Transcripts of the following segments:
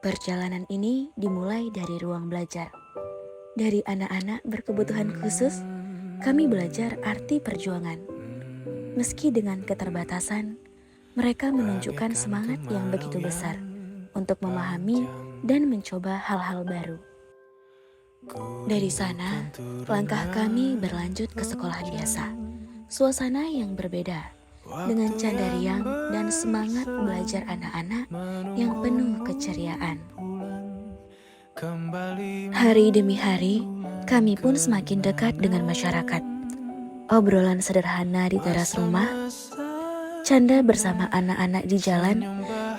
Perjalanan ini dimulai dari ruang belajar. Dari anak-anak berkebutuhan khusus, kami belajar arti perjuangan. Meski dengan keterbatasan, mereka menunjukkan semangat yang begitu besar untuk memahami dan mencoba hal-hal baru. Dari sana, langkah kami berlanjut ke sekolah biasa. Suasana yang berbeda, dengan canda riang dan semangat belajar anak-anak yang penuh keceriaan. Hari demi hari, kami pun semakin dekat dengan masyarakat. Obrolan sederhana di teras rumah, canda bersama anak-anak di jalan,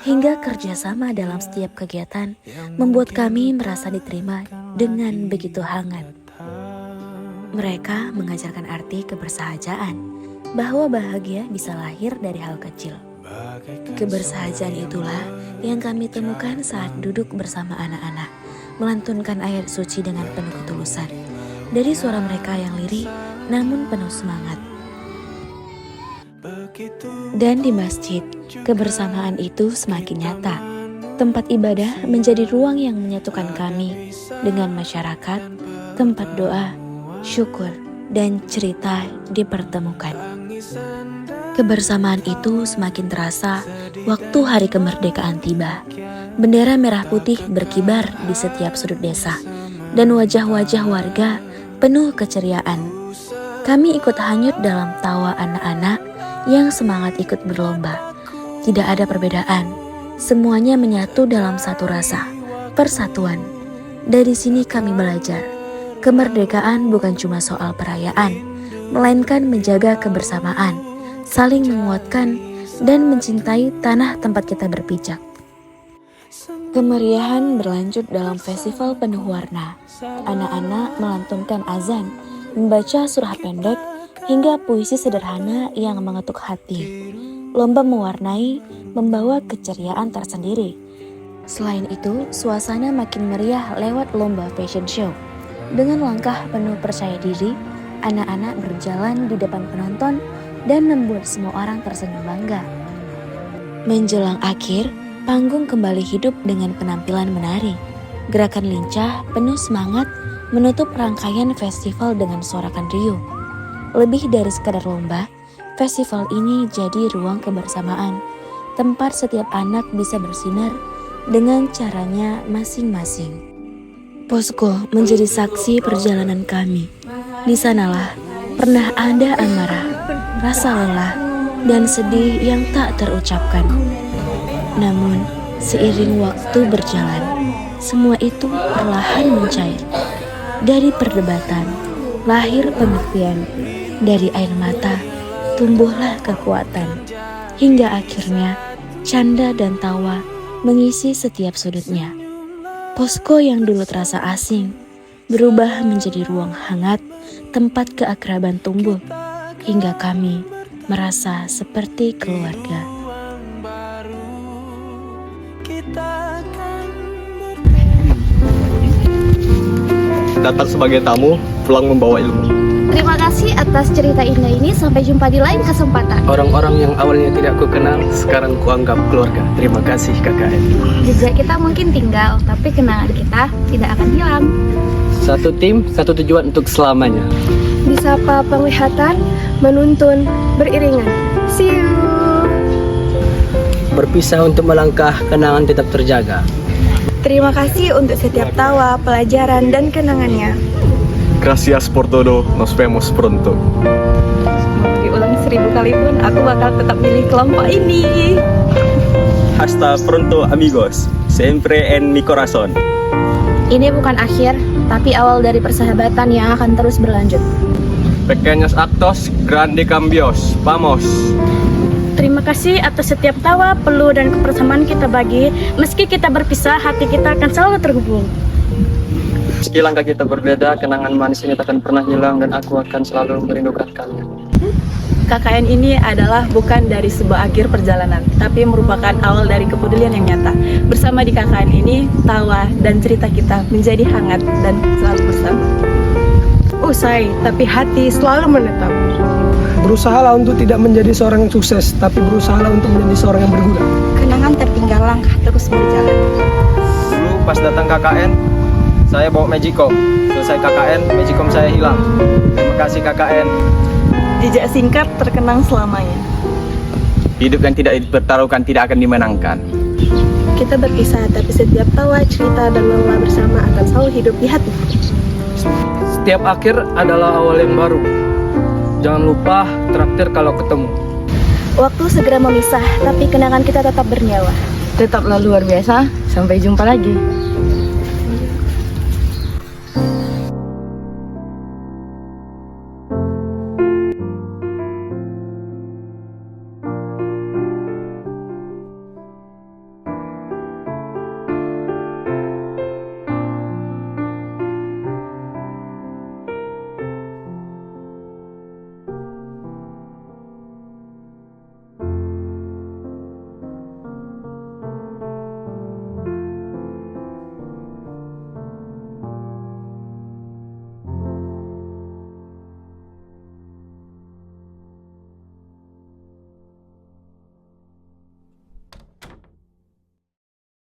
hingga kerjasama dalam setiap kegiatan membuat kami merasa diterima dengan begitu hangat. Mereka mengajarkan arti kebersahajaan, bahwa bahagia bisa lahir dari hal kecil. Kebersahajaan itulah yang kami temukan saat duduk bersama anak-anak, melantunkan ayat suci dengan penuh ketulusan. Dari suara mereka yang lirih namun penuh semangat. Dan di masjid, kebersamaan itu semakin nyata. Tempat ibadah menjadi ruang yang menyatukan kami dengan masyarakat, tempat doa, syukur, dan cerita dipertemukan. Kebersamaan itu semakin terasa waktu hari kemerdekaan tiba. Bendera merah putih berkibar di setiap sudut desa, dan wajah-wajah warga penuh keceriaan. Kami ikut hanyut dalam tawa anak-anak yang semangat ikut berlomba. Tidak ada perbedaan, semuanya menyatu dalam satu rasa, persatuan. Dari sini kami belajar, kemerdekaan bukan cuma soal perayaan, melainkan menjaga kebersamaan, saling menguatkan, dan mencintai tanah tempat kita berpijak. Kemeriahan berlanjut dalam festival penuh warna. Anak-anak melantunkan azan, membaca surah pendek, hingga puisi sederhana yang mengetuk hati. Lomba mewarnai, membawa keceriaan tersendiri. Selain itu, suasana makin meriah lewat lomba fashion show. Dengan langkah penuh percaya diri, anak-anak berjalan di depan penonton dan membuat semua orang tersenyum bangga. Menjelang akhir, panggung kembali hidup dengan penampilan menari. Gerakan lincah, penuh semangat, menutup rangkaian festival dengan sorakan riuh. Lebih dari sekadar lomba, festival ini jadi ruang kebersamaan, tempat setiap anak bisa bersinar dengan caranya masing-masing. Posko menjadi saksi perjalanan kami. Di sanalah pernah ada amarah, rasa lelah, dan sedih yang tak terucapkan. Namun, seiring waktu berjalan, semua itu perlahan mencair. Dari perdebatan, lahir pengertian. Dari air mata, tumbuhlah kekuatan. Hingga akhirnya, canda dan tawa mengisi setiap sudutnya. Posko yang dulu terasa asing, berubah menjadi ruang hangat, tempat keakraban tumbuh, hingga kami merasa seperti keluarga. Datang sebagai tamu, pulang membawa ilmu. Terima kasih atas cerita indah ini. Sampai jumpa di lain kesempatan. Orang-orang yang awalnya tidak ku kenal, sekarang kuanggap keluarga. Terima kasih KKN. Jejak kita mungkin tinggal, tapi kenangan kita tidak akan hilang. Satu tim, satu tujuan untuk selamanya. Disapa penglihatan, menuntun beriringan. See you. Berpisah untuk melangkah, kenangan tetap terjaga. Terima kasih untuk setiap tawa, pelajaran, dan kenangannya. Gracias por todo, nos vemos pronto. Mau diulang 1000 kali pun, aku bakal tetap milih kelompok ini. Hasta pronto amigos, siempre en mi corazón. Ini bukan akhir, tapi awal dari persahabatan yang akan terus berlanjut. Pequeños actos, grande cambios, vamos. Terima kasih atas setiap tawa, peluh, dan kebersamaan kita bagi. Meski kita berpisah, hati kita akan selalu terhubung. Meski langkah kita berbeda, kenangan manis ini tak akan pernah hilang dan aku akan selalu merindukan kalian. KKN ini adalah bukan dari sebuah akhir perjalanan, tapi merupakan awal dari kepedulian yang nyata. Bersama di KKN ini, tawa dan cerita kita menjadi hangat dan selalu bersama. Usai, tapi hati selalu menetap. Berusahalah untuk tidak menjadi seorang yang sukses, tapi berusahalah untuk menjadi seorang yang berguna. Kenangan tertinggal, langkah terus berjalan. pas datang KKN, saya bawa Magicom. Selesai KKN, Magicom saya hilang. Terima kasih KKN. Jejak singkat terkenang selamanya. Hidup yang tidak dipertaruhkan tidak akan dimenangkan. Kita berpisah, tapi setiap tawa, cerita, dan lelah bersama akan selalu hidup di hati. Setiap akhir adalah awal yang baru. Jangan lupa traktir kalau ketemu. Waktu segera memisah, tapi kenangan kita tetap bernyawa. Tetaplah luar biasa. Sampai jumpa lagi.